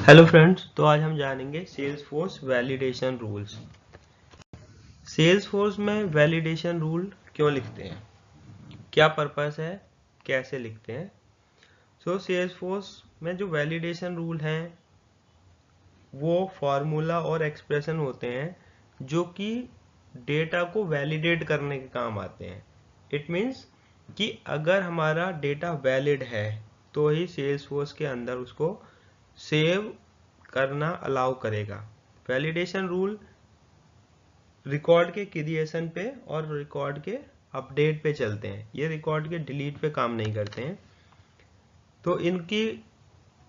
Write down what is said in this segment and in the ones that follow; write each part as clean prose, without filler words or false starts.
Hello friends, तो आज हम जानेंगे सेल्सफोर्स वैलिडेशन रूल्स। सेल्सफोर्स में वैलिडेशन रूल क्यों लिखते हैं, क्या पर्पस है, कैसे लिखते हैं। सेल्सफोर्स में जो वैलिडेशन रूल हैं वो फॉर्मूला और एक्सप्रेशन होते हैं जो कि डेटा को वैलिडेट करने के काम आते हैं। इट मीन्स कि अगर हमारा डेटा वैलिड है तो ही सेल्सफोर्स के अंदर उसको सेव करना अलाउ करेगा। वैलिडेशन रूल रिकॉर्ड के क्रिएशन पे और रिकॉर्ड के अपडेट पे चलते हैं, ये रिकॉर्ड के डिलीट पे काम नहीं करते हैं। तो इनकी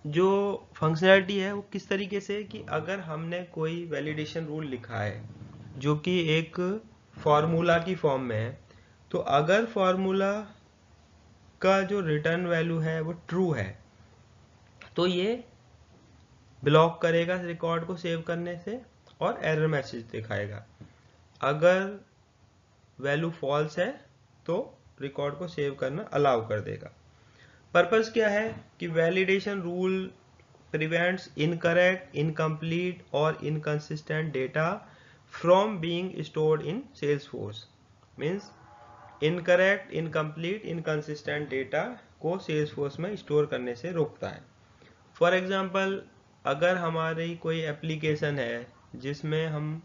जो फंक्शनैलिटी है वो किस तरीके से कि अगर हमने कोई वैलिडेशन रूल लिखा है जो कि एक फॉर्मूला की फॉर्म में है, तो अगर फॉर्मूला का जो रिटर्न वैल्यू है वो ट्रू है तो ये ब्लॉक करेगा रिकॉर्ड को सेव करने से और एरर मैसेज दिखाएगा। अगर वैल्यू फॉल्स है तो रिकॉर्ड को सेव करना अलाउ कर देगा। पर्पस क्या है कि validation rule prevents incorrect, incomplete or inconsistent data from being stored in Salesforce. Means incorrect, incomplete, inconsistent data को सेल्सफोर्स में स्टोर करने से रोकता है। फॉर एग्जाम्पल, अगर हमारी कोई एप्लीकेशन है जिसमें हम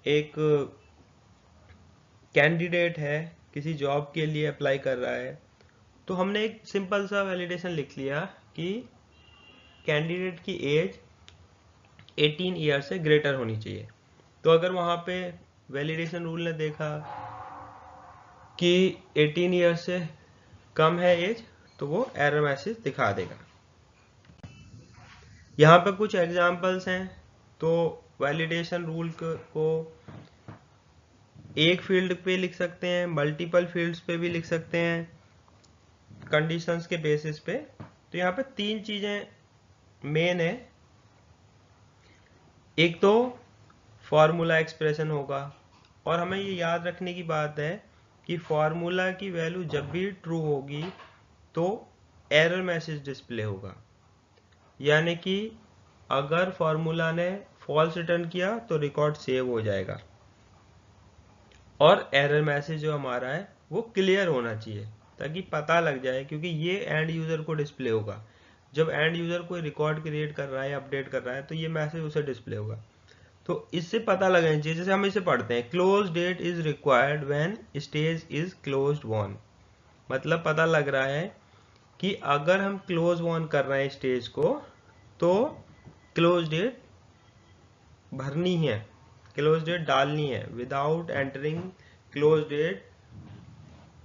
एक कैंडिडेट है किसी जॉब के लिए अप्लाई कर रहा है, तो हमने एक सिंपल सा वैलिडेशन लिख लिया कि कैंडिडेट की एज 18 ईयर से ग्रेटर होनी चाहिए। तो अगर वहाँ पे वैलिडेशन रूल ने देखा कि 18 ईयर से कम है एज, तो वो एरर मैसेज दिखा देगा। यहाँ पे कुछ एग्जांपल्स हैं। तो वैलिडेशन रूल को एक फील्ड पे लिख सकते हैं, मल्टीपल फील्ड्स पे भी लिख सकते हैं, कंडीशंस के बेसिस पे। तो यहाँ पे तीन चीजें मेन है। एक तो फॉर्मूला एक्सप्रेशन होगा, और हमें ये याद रखने की बात है कि फॉर्मूला की वैल्यू जब भी ट्रू होगी तो एरर मैसेज डिस्प्ले होगा। यानी कि अगर फॉर्मूला ने फॉल्स रिटर्न किया तो रिकॉर्ड सेव हो जाएगा और एरर मैसेज जो हमारा है वो क्लियर होना चाहिए ताकि पता लग जाए, क्योंकि ये एंड यूजर को डिस्प्ले होगा। जब एंड यूजर कोई रिकॉर्ड क्रिएट कर रहा है, अपडेट कर रहा है, तो ये मैसेज उसे डिस्प्ले होगा। तो इससे पता लगना चाहिए, जैसे हम इसे पढ़ते हैं, close date is required when stage is closed one. मतलब पता लग रहा है कि अगर हम क्लोज वन कर रहे हैं स्टेज को तो क्लोज डेट भरनी है, क्लोज डेट डालनी है। विदाउट एंटरिंग क्लोज डेट,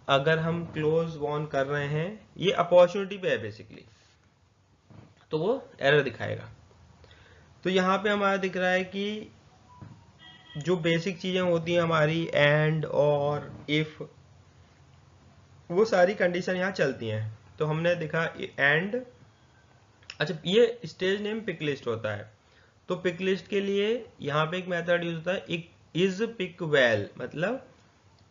अगर हम क्लोज वन कर रहे हैं, ये अपॉर्चुनिटी पे है बेसिकली, तो वो एरर दिखाएगा। तो यहाँ पे हमारा दिख रहा है कि जो बेसिक चीजें होती हैं हमारी, एंड और इफ, वो सारी कंडीशन यहाँ चलती हैं। तो हमने देखा एंड, अच्छा ये स्टेज नेम पिक लिस्ट होता है। तो पिक लिस्ट के लिए यहाँ पे एक मेथड यूज होता है, एक इज पिक वैल, मतलब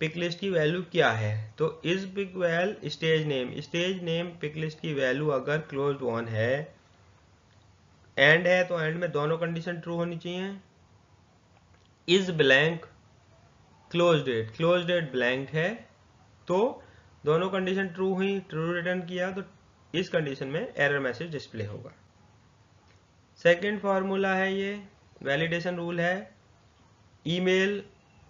पिक लिस्ट की वैल्यू क्या है। तो is pick val stage name pick list की वैल्यू अगर क्लोज्ड वन है, एंड है, तो एंड में दोनों कंडीशन ट्रू होनी चाहिए। Is blank close date blank है, तो दोनों कंडीशन ट्रू हुई, ट्रू रिटर्न किया, तो इस कंडीशन में एरर मैसेज डिस्प्ले होगा। सेकेंड फॉर्मूला है, ये वैलिडेशन रूल है, ईमेल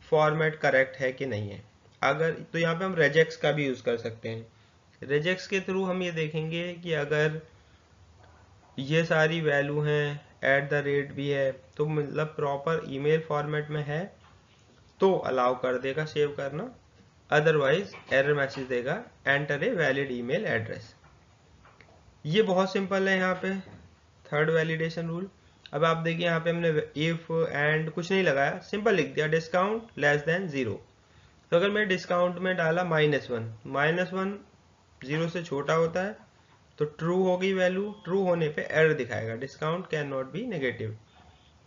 फॉर्मेट करेक्ट है कि नहीं है। अगर तो यहाँ पे हम रेजेक्स का भी यूज कर सकते हैं। रेजेक्स के थ्रू हम ये देखेंगे कि अगर ये सारी वैल्यू हैं, एट द रेट भी है, तो मतलब प्रॉपर ईमेल फॉर्मेट में है तो अलाउ कर देगा सेव करना, अदरवाइज एरर मैसेज देगा enter a valid email address. ये बहुत सिंपल है यहाँ पे थर्ड वैलिडेशन रूल। अब आप देखिए यहाँ पे हमने इफ एंड कुछ नहीं लगाया, सिंपल लिख दिया डिस्काउंट लेस देन 0। तो अगर मैं डिस्काउंट में डाला -1 0 से छोटा होता है तो ट्रू होगी वैल्यू, ट्रू होने पे एरर दिखाएगा, discount can not be negative.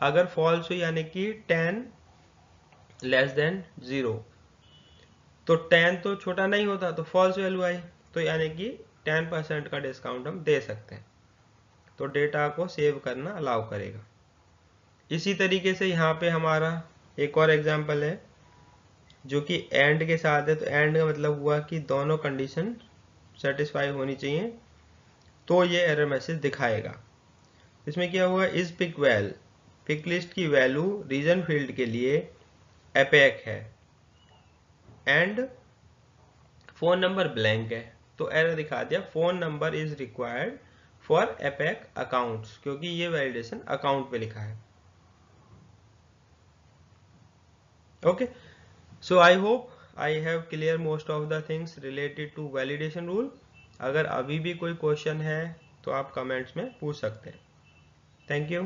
अगर फॉल्स हुई यानी कि 10 लेस देन 0, तो 10 तो छोटा नहीं होता तो फॉल्स वैल्यू आई, तो यानी कि 10% का डिस्काउंट हम दे सकते हैं। तो डेटा को सेव करना अलाउ करेगा। इसी तरीके से यहाँ पे हमारा एक और एग्जांपल है जो कि एंड के साथ है। तो एंड का मतलब हुआ कि दोनों कंडीशन सेटिस्फाई होनी चाहिए, तो ये एरर मैसेज दिखाएगा। इसमें क्या हुआ, इस पिक वैल, पिक लिस्ट की वैल्यू रीजन फील्ड के लिए एपेक है एंड फोन नंबर ब्लैंक है, तो एरर दिखा दिया phone number is required for APEC accounts, क्योंकि ये वैलिडेशन अकाउंट पे लिखा है। Okay, so I hope I have clear most of the things related to validation rule। अगर अभी भी कोई क्वेश्चन है तो आप कमेंट्स में पूछ सकते हैं। Thank you.